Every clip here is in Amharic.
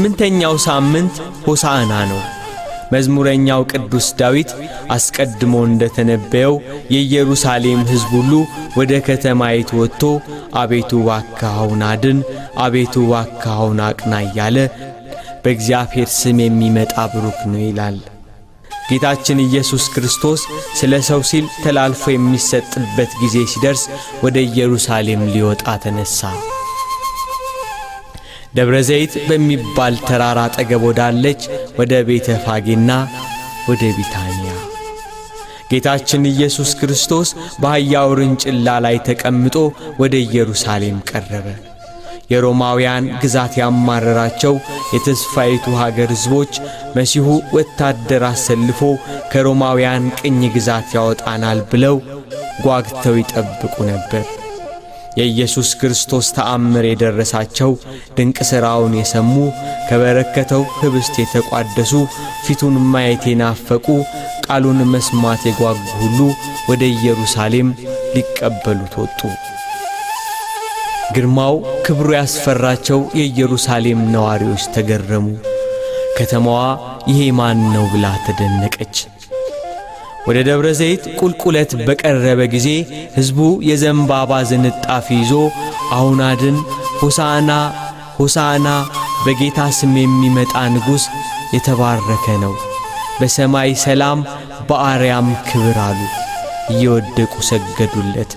8ኛው ሳምንት ሆሳዕና ነው። መዝሙረኛው ቅዱስ ዳዊት አስቀድሞ እንደተነበየው የኢየሩሳሌም ሕዝብ ሁሉ ወደ ከተማይቱ ወጥቶ አቤቱ እባክህ አሁን አድን፣ አቤቱ እባክህ አሁን አቅና እያለ በእግዚአብሔር ስም የሚመጣ ብሩክ ነው ይላል። ጌታችን ኢየሱስ ክርስቶስ ስለ ሰው ሲል ተላልፎ የሚሰጥበት ጊዜ ሲደርስ ወደ ኢየሩሳሌም ሊወጣ ተነሳ። ደብረ ዘይት በሚባል ተራራ አጠገብ ወዳለች ወደ ቤተ ፋጌና ወደ ቢታንያ ጌታችን ኢየሱስ ክርስቶስ በአህያ ውርንጭላ ላይ ተቀምጦ ወደ ኢየሩሳሌም ቀረበ። የሮማውያን ግዛት ያማረራቸው የተስፋይቱ ሀገር ሕዝቦች መሲሁ ወታደር አሰልፎ ከሮማውያን ቅኝ ግዛት ያወጣናል ብለው ጓግተው ይጠብቁ ነበር። የኢየሱስ ክርስቶስ ተአምር የደረሳቸው ድንቅ ሥራውን የሰሙ ከበረከተው ኅብስት የተቋደሱ ፊቱን ማየት የናፈቁ ቃሉን መስማት የጓጉ ሁሉ ወደ ኢየሩሳሌም ሊቀበሉት ወጡ። ግርማው ክብሩ ያስፈራቸው የኢየሩሳሌም ነዋሪዎች ተገረሙ። ከተማዋ ይሄ ማን ነው ብላ ተደነቀች። ወደ ደብረ ዘይት ቁልቁለት በቀረበ ጊዜ ሕዝቡ የዘንባባ ዝንጣፊ ይዞ አሁን አድን፣ ሆሳዕና ሆሳዕና፣ በጌታ ስም የሚመጣ ንጉሥ የተባረከ ነው፣ በሰማይ ሰላም በአርያም ክብር አሉ። እየወደቁ ሰገዱለት።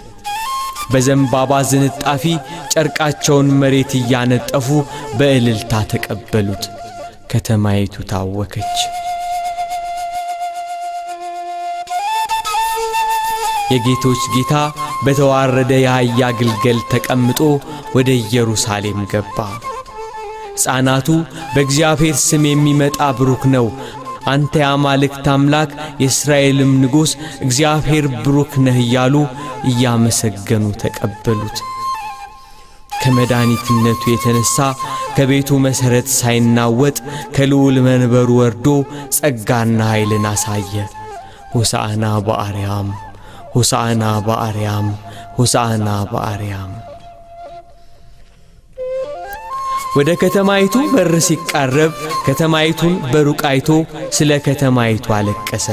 በዘንባባ ዝንጣፊ ጨርቃቸውን መሬት እያነጠፉ በእልልታ ተቀበሉት። ከተማይቱ ታወከች። የጌቶች ጌታ በተዋረደ የአህያ ግልገል ተቀምጦ ወደ ኢየሩሳሌም ገባ። ሕፃናቱ በእግዚአብሔር ስም የሚመጣ ብሩክ ነው፣ አንተ የአማልክት አምላክ የእስራኤልም ንጉሥ እግዚአብሔር ብሩክ ነህ እያሉ እያመሰገኑ ተቀበሉት። ከመድኃኒትነቱ የተነሣ ከቤቱ መሠረት ሳይናወጥ ከልዑል መንበሩ ወርዶ ጸጋና ኃይልን አሳየ። ሆሳዕና በአርያም ሆሳዕና በአርያም ሆሳዕና በአርያም። ወደ ከተማይቱ በር ሲቃረብ ከተማይቱን በሩቅ አይቶ ስለ ከተማይቱ አለቀሰ።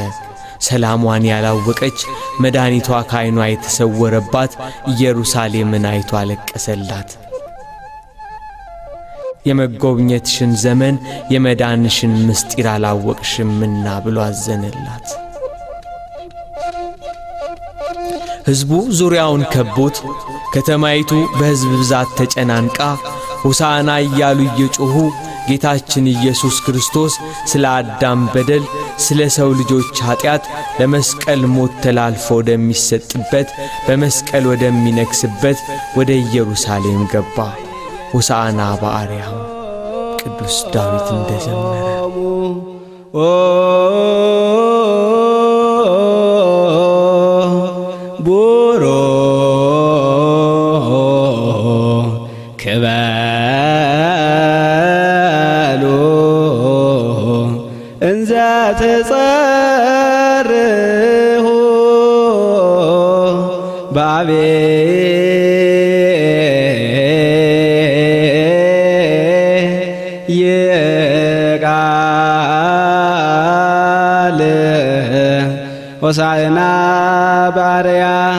ሰላሟን ያላወቀች መድኃኒቷ ከዓይኗ የተሰወረባት ኢየሩሳሌምን አይቶ አለቀሰላት። የመጎብኘትሽን ዘመን የመዳንሽን ምስጢር አላወቅሽምና ብሎ አዘነላት። ሕዝቡ ዙሪያውን ከቦት ከተማይቱ በሕዝብ ብዛት ተጨናንቃ ሆሳዕና እያሉ እየጮኹ ጌታችን ኢየሱስ ክርስቶስ ስለ አዳም በደል ስለ ሰው ልጆች ኃጢአት ለመስቀል ሞት ተላልፎ ወደሚሰጥበት በመስቀል ወደሚነግስበት ወደ ኢየሩሳሌም ገባ። ሆሳዕና በአርያም ቅዱስ ዳዊት እንደዘመረ ቡሮ ክበሉ እንዘ ትጸርሁ በአብየ ቃል ሆሳዕና በአርያም